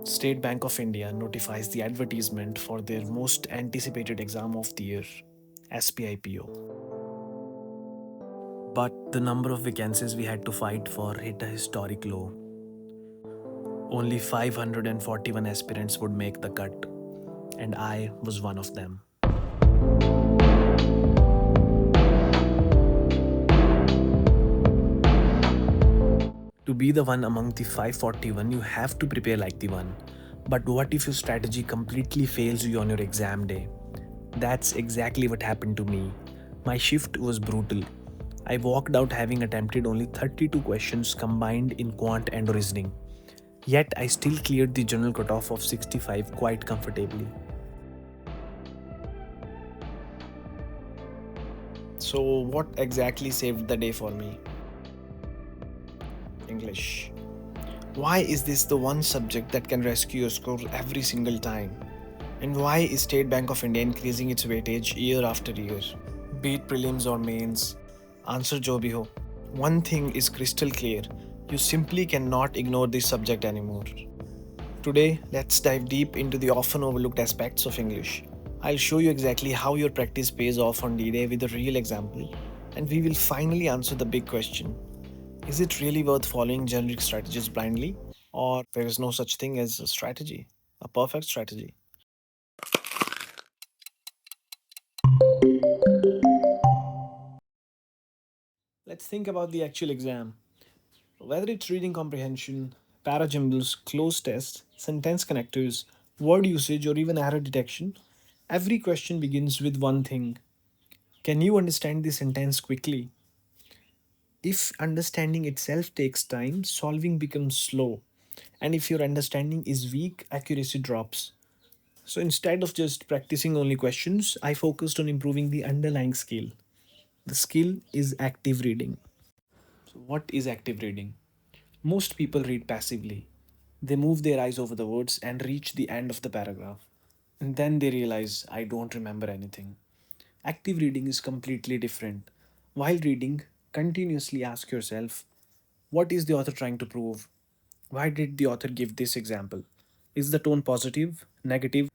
State Bank of India notifies the advertisement for their most anticipated exam of the year, SBIPO. But the number of vacancies we had to fight for hit a historic low. Only 541 aspirants would make the cut, and I was one of them. To be the one among the 541, you have to prepare like the one. But what if your strategy completely fails you on your exam day? That's exactly what happened to me. My shift was brutal. I walked out having attempted only 32 questions combined in quant and reasoning. Yet I still cleared the general cutoff of 65 quite comfortably. So, what exactly saved the day for me? English. Why is this the one subject that can rescue your score every single time? And why is State Bank of India increasing its weightage year after year? Be it prelims or mains, answer jo bhi ho. One thing is crystal clear. You simply cannot ignore this subject anymore. Today, let's dive deep into the often overlooked aspects of English. I'll show you exactly how your practice pays off on D-Day with a real example, and we will finally answer the big question. Is it really worth following generic strategies blindly? Or there is no such thing as a strategy, a perfect strategy? Let's think about the actual exam. Whether it's reading comprehension, Jumbles, close tests, sentence connectors, word usage, or even error detection, every question begins with one thing. Can you understand the sentence quickly? If understanding itself takes time, solving becomes slow. And if your understanding is weak, accuracy drops. So instead of just practicing only questions, I focused on improving the underlying skill. The skill is active reading. So, what is active reading? Most people read passively. They move their eyes over the words and reach the end of the paragraph. And then they realize, I don't remember anything. Active reading is completely different. While reading, continuously ask yourself, what is the author trying to prove? Why did the author give this example? Is the tone positive, negative,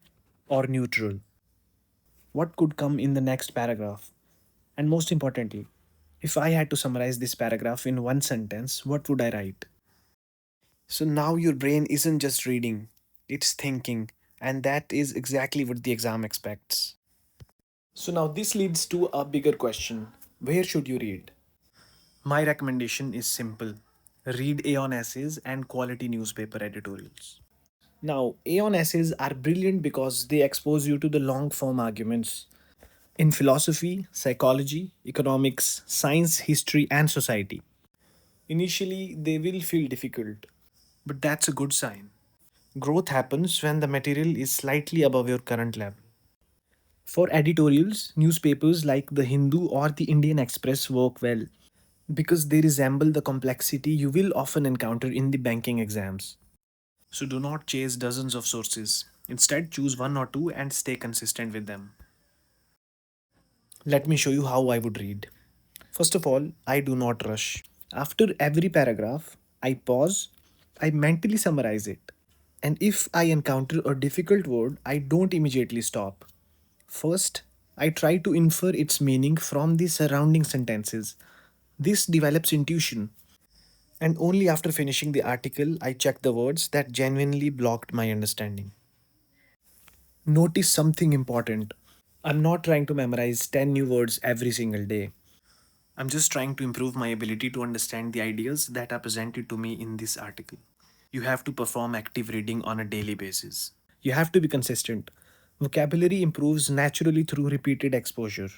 or neutral? What could come in the next paragraph? And most importantly, if I had to summarize this paragraph in one sentence, what would I write? So now your brain isn't just reading, it's thinking, and that is exactly what the exam expects. So now this leads to a bigger question. Where should you read? My recommendation is simple. Read Aeon Essays and quality newspaper editorials. Now, Aeon Essays are brilliant because they expose you to the long form arguments in philosophy, psychology, economics, science, history, and society. Initially, they will feel difficult, but that's a good sign. Growth happens when the material is slightly above your current level. For editorials, newspapers like The Hindu or the Indian Express work well because they resemble the complexity you will often encounter in the banking exams. So do not chase dozens of sources. Instead, choose one or two and stay consistent with them. Let me show you how I would read. First of all, I do not rush. After every paragraph, I pause, I mentally summarize it. And if I encounter a difficult word, I don't immediately stop. First, I try to infer its meaning from the surrounding sentences. This develops intuition. And only after finishing the article, I check the words that genuinely blocked my understanding. Notice something important. I'm not trying to memorize 10 new words every single day. I'm just trying to improve my ability to understand the ideas that are presented to me in this article. You have to perform active reading on a daily basis. You have to be consistent. Vocabulary improves naturally through repeated exposure.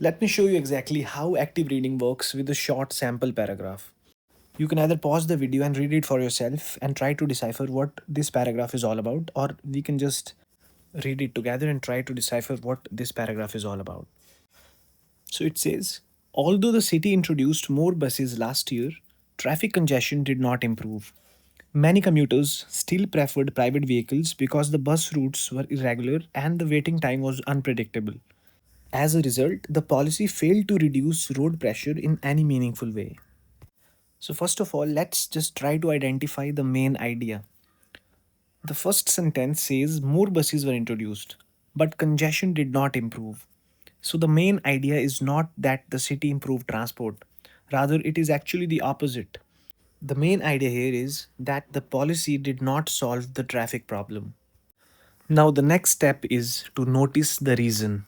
Let me show you exactly how active reading works with a short sample paragraph. You can either pause the video and read it for yourself and try to decipher what this paragraph is all about, or we can just read it together and try to decipher what this paragraph is all about. So it says, although the city introduced more buses last year, traffic congestion did not improve. Many commuters still preferred private vehicles because the bus routes were irregular and the waiting time was unpredictable. As a result, the policy failed to reduce road pressure in any meaningful way. So, first of all, let's just try to identify the main idea. The first sentence says more buses were introduced, but congestion did not improve. So the main idea is not that the city improved transport, rather, it is actually the opposite. The main idea here is that the policy did not solve the traffic problem. Now, the next step is to notice the reason.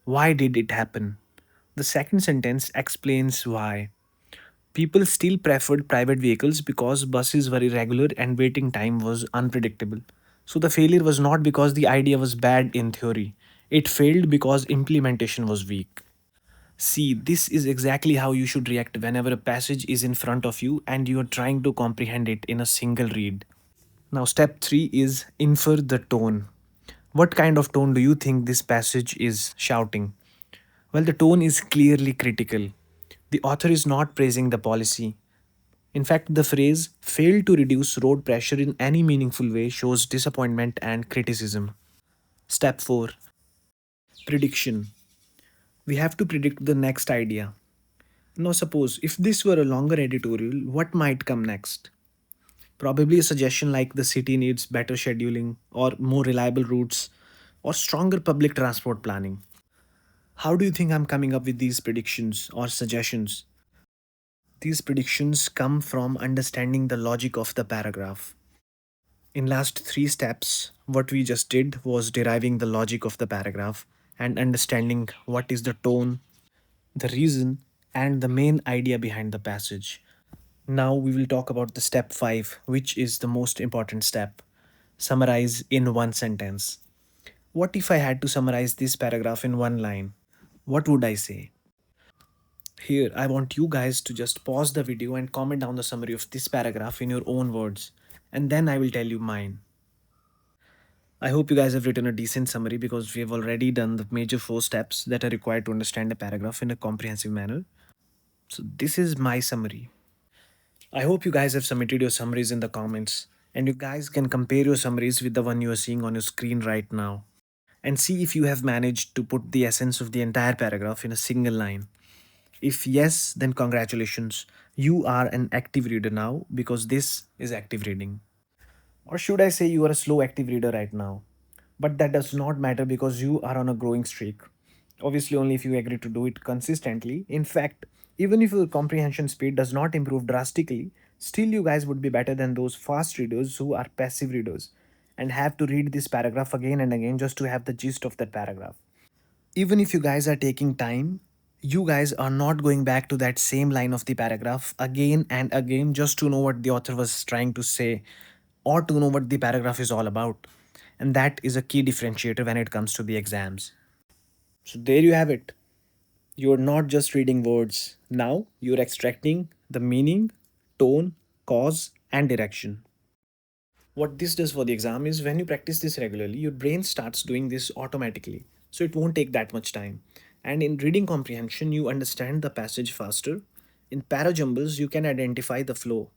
Why did it happen? The second sentence explains why. People still preferred private vehicles because buses were irregular and waiting time was unpredictable. So the failure was not because the idea was bad in theory, it failed because implementation was weak. See, this is exactly how you should react whenever a passage is in front of you and you are trying to comprehend it in a single read. Now, step 3 is infer the tone. What kind of tone do you think this passage is shouting? Well, the tone is clearly critical. The author is not praising the policy. In fact, the phrase failed to reduce road pressure in any meaningful way shows disappointment and criticism. Step 4, prediction. We have to predict the next idea. Now, suppose if this were a longer editorial, what might come next? Probably a suggestion like the city needs better scheduling, or more reliable routes, or stronger public transport planning. How do you think I'm coming up with these predictions or suggestions? These predictions come from understanding the logic of the paragraph. In last 3 steps, what we just did was deriving the logic of the paragraph and understanding what is the tone, the reason, and the main idea behind the passage. Now we will talk about the step 5, which is the most important step. Summarize in one sentence. What if I had to summarize this paragraph in one line? What would I say? Here, I want you guys to just pause the video and comment down the summary of this paragraph in your own words, and then I will tell you mine. I hope you guys have written a decent summary because we have already done the major 4 steps that are required to understand a paragraph in a comprehensive manner. So, this is my summary. I hope you guys have submitted your summaries in the comments, and you guys can compare your summaries with the one you are seeing on your screen right now and see if you have managed to put the essence of the entire paragraph in a single line. If yes, then congratulations. You are an active reader now because this is active reading. Or should I say you are a slow active reader right now? But that does not matter because you are on a growing streak. Obviously, only if you agree to do it consistently. In fact, even if your comprehension speed does not improve drastically, still you guys would be better than those fast readers who are passive readers and have to read this paragraph again and again just to have the gist of that paragraph. Even if you guys are taking time, you guys are not going back to that same line of the paragraph again and again just to know what the author was trying to say or to know what the paragraph is all about. And that is a key differentiator when it comes to the exams. So, there you have it. You're not just reading words. Now, you're extracting the meaning, tone, cause, and direction. What this does for the exam is when you practice this regularly, your brain starts doing this automatically. So it won't take that much time. And in reading comprehension, you understand the passage faster. In parajumbles, you can identify the flow.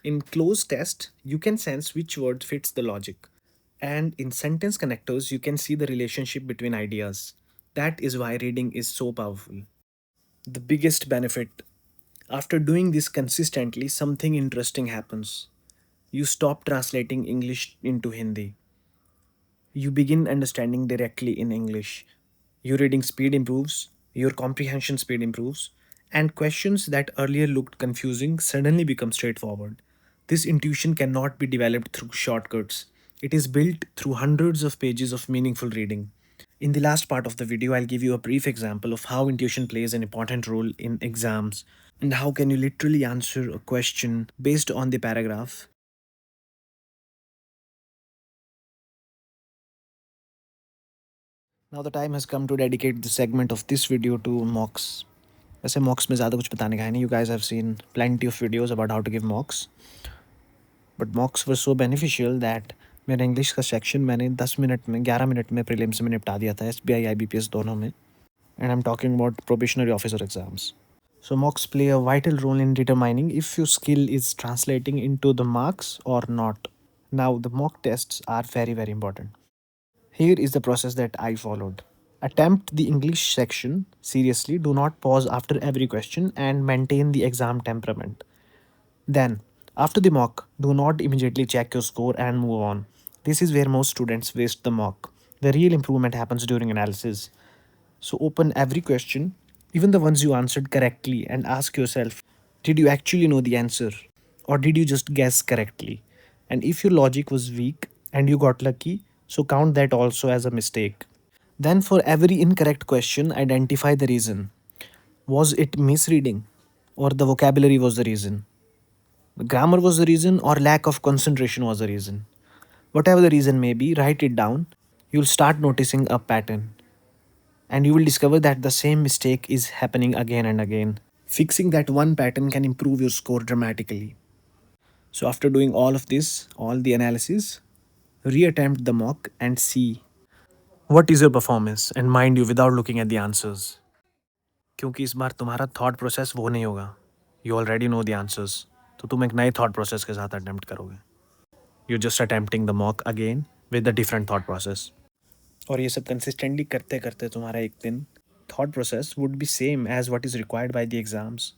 In cloze test, you can sense which word fits the logic. And in sentence connectors, you can see the relationship between ideas. That is why reading is so powerful. The biggest benefit, after doing this consistently, something interesting happens. You stop translating English into Hindi. You begin understanding directly in English. Your reading speed improves, your comprehension speed improves, and questions that earlier looked confusing suddenly become straightforward. This intuition cannot be developed through shortcuts. It is built through hundreds of pages of meaningful reading. In the last part of the video, I'll give you a brief example of how intuition plays an important role in exams and how can you literally answer a question based on the paragraph. Now the time has come to dedicate the segment of this video to mocks. वैसे mocks में ज़्यादा कुछ बताने का है नहीं. You guys have seen plenty of videos about how to give mocks. But mocks were so beneficial that मेरा English का सेक्शन मैंने 10 मिनट में 11 मिनट में प्रीलिम्स में निपटा दिया था SBI IBPS दोनों में. And I'm talking about probationary officer exams. So mocks play a vital role in determining if your skill is translating into the marks or not. Now the mock tests are very important. Here is the process that I followed. Attempt the English section seriously, do not pause after every question, and maintain the exam temperament. Then, after the mock, do not immediately check your score and move on. This is where most students waste the mock. The real improvement happens during analysis. So open every question, even the ones you answered correctly, and ask yourself, did you actually know the answer? Or did you just guess correctly? And if your logic was weak and you got lucky, so count that also as a mistake. Then, for every incorrect question, identify the reason. Was it misreading? Or the vocabulary was the reason? The grammar was the reason, or lack of concentration was the reason? Whatever the reason may be, write it down. You'll start noticing a pattern, and you will discover that the same mistake is happening again and again. Fixing that one pattern can improve your score dramatically. So, after doing all of this, all the analysis, reattempt the mock and see what is your performance, and mind you, without looking at the answers. क्योंकि इस बार तुम्हारा thought process वो नहीं होगा. You already know the answers. तो तुम एक नए थॉट प्रोसेस के साथ अटेम्प्ट करोगे. You just attempting the mock again with the different thought process. और ये सब कंसिस्टेंटली करते करते तुम्हारा एक दिन thought process would be same as what is required by the exams.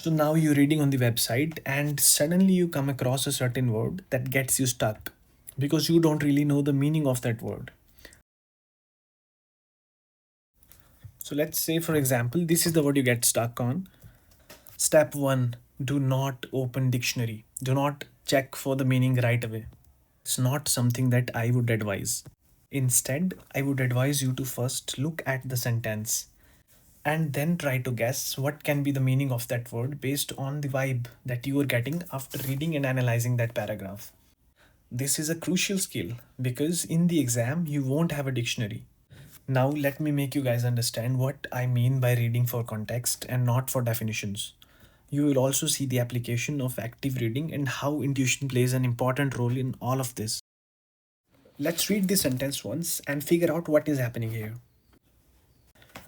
So now you're reading on the website and suddenly you come across a certain word that gets you stuck because you don't really know the meaning of that word. So let's say, for example, this is the word you get stuck on. Step 1, do not open dictionary. Do not check for the meaning right away. It's not something that I would advise. Instead, I would advise you to first look at the sentence and then try to guess what can be the meaning of that word based on the vibe that you are getting after reading and analyzing that paragraph. This is a crucial skill because in the exam you won't have a dictionary. Now let me make you guys understand what I mean by reading for context and not for definitions. You will also see the application of active reading and how intuition plays an important role in all of this. Let's read the sentence once and figure out what is happening here.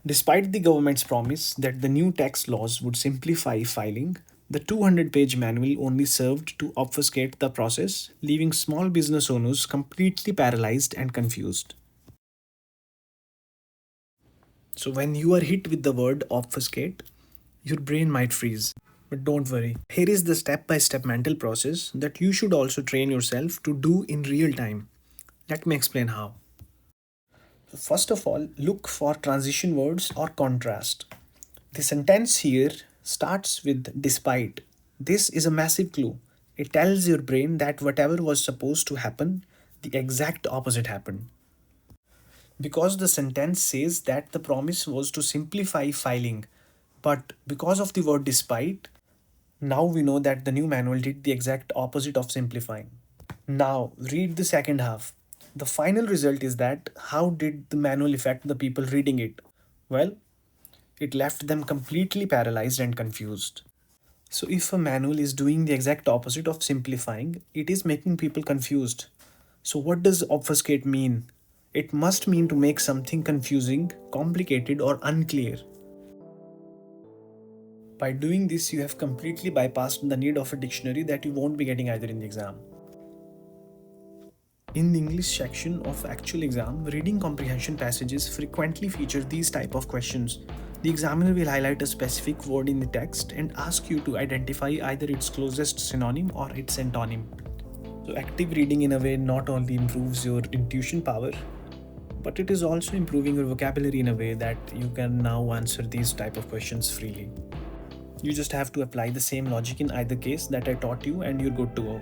Despite the government's promise that the new tax laws would simplify filing, the 200-page manual only served to obfuscate the process, leaving small business owners completely paralyzed and confused. So, when you are hit with the word obfuscate, your brain might freeze. But don't worry, here is the step by step mental process that you should also train yourself to do in real time. Let me explain how. So first of all, look for transition words or contrast. The sentence here starts with despite. This is a massive clue. It tells your brain that whatever was supposed to happen, the exact opposite happened. Because the sentence says that the promise was to simplify filing, but because of the word despite, now we know that the new manual did the exact opposite of simplifying. Now, read the second half. The final result is that how did the manual affect the people reading it? Well, it left them completely paralyzed and confused. So, if a manual is doing the exact opposite of simplifying, it is making people confused. So, what does obfuscate mean? It must mean to make something confusing, complicated, or unclear. By doing this, you have completely bypassed the need of a dictionary that you won't be getting either in the exam. In the English section of actual exam, reading comprehension passages frequently feature these type of questions. The examiner will highlight a specific word in the text and ask you to identify either its closest synonym or its antonym. So active reading in a way not only improves your intuition power, but it is also improving your vocabulary in a way that you can now answer these type of questions freely. You just have to apply the same logic in either case that I taught you and you're good to go.